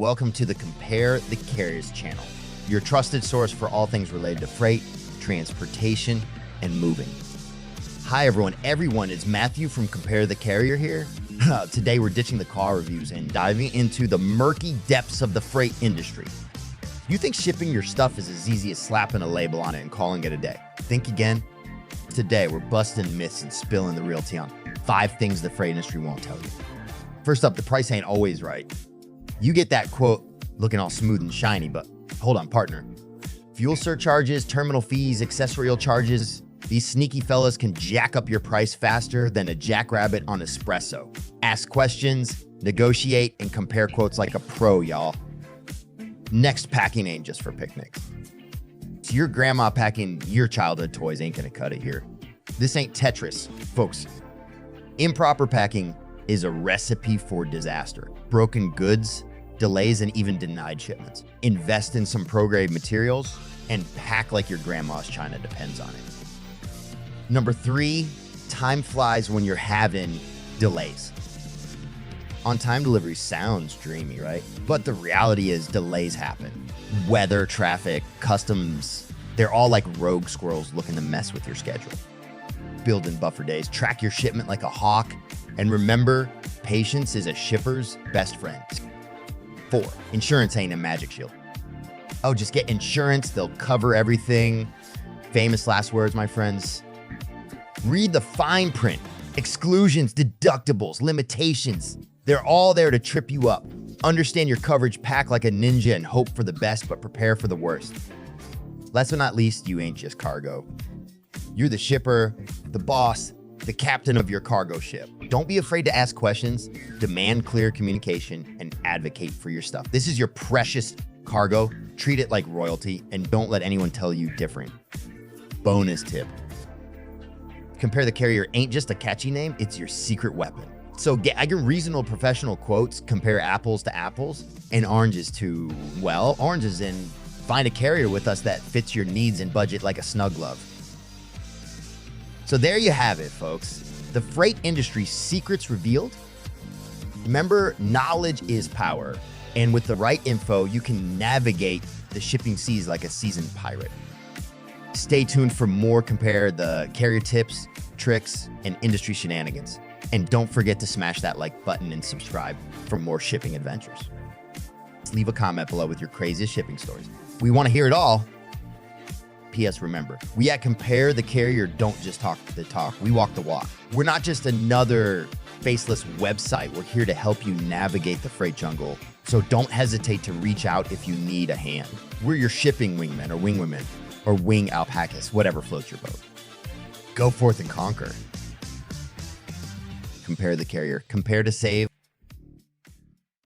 welcome to the Compare the Carriers channel, your trusted source for all things related to freight, transportation, and moving. Hi everyone, it's Matthew from Compare the Carrier here. Today we're ditching the car reviews and diving into the murky depths of the freight industry. You think shipping your stuff is as easy as slapping a label on it and calling it a day? Think again? Today we're busting myths and spilling the real tea on 5 things the freight industry won't tell you. First up, the price ain't always right. You get that quote looking all smooth and shiny, but hold on, partner. Fuel surcharges, terminal fees, accessorial charges, these sneaky fellas can jack up your price faster than a jackrabbit on espresso. Ask questions, negotiate, and compare quotes like a pro, y'all. Next, packing ain't just for picnics. So your grandma packing your childhood toys ain't gonna cut it here. This ain't Tetris, folks. Improper packing is a recipe for disaster. Broken goods, delays, and even denied shipments. Invest in some pro-grade materials and pack like your grandma's china depends on it. Number 3, time flies when you're having delays. On-time delivery sounds dreamy, right? But the reality is delays happen. Weather, traffic, customs, they're all like rogue squirrels looking to mess with your schedule. Build in buffer days, track your shipment like a hawk, and remember, patience is a shipper's best friend. 4, insurance ain't a magic shield. Oh, just get insurance, they'll cover everything. Famous last words, my friends. Read the fine print, exclusions, deductibles, limitations. They're all there to trip you up. Understand your coverage, pack like a ninja, and hope for the best, but prepare for the worst. Last but not least, you ain't just cargo. You're the shipper, the boss, the captain of your cargo ship. Don't be afraid to ask questions, demand clear communication, and advocate for your stuff. This is your precious cargo. Treat it like royalty, and don't let anyone tell you different. Bonus tip. Compare the Carrier ain't just a catchy name, it's your secret weapon. So get your reasonable professional quotes, compare apples to apples, and oranges to, well, oranges, and find a carrier with us that fits your needs and budget like a snug glove. So there you have it, folks. The freight industry's secrets revealed. Remember, knowledge is power. And with the right info, you can navigate the shipping seas like a seasoned pirate. Stay tuned for more Compare the Carrier tips, tricks, and industry shenanigans. And don't forget to smash that like button and subscribe for more shipping adventures. Leave a comment below with your craziest shipping stories. We want to hear it all. P.S. Remember, we at Compare the Carrier don't just talk the talk, we walk the walk. We're not just another faceless website. We're here to help you navigate the freight jungle. So don't hesitate to reach out if you need a hand. We're your shipping wingmen or wingwomen or wing alpacas, whatever floats your boat. Go forth and conquer. Compare the Carrier. Compare to save.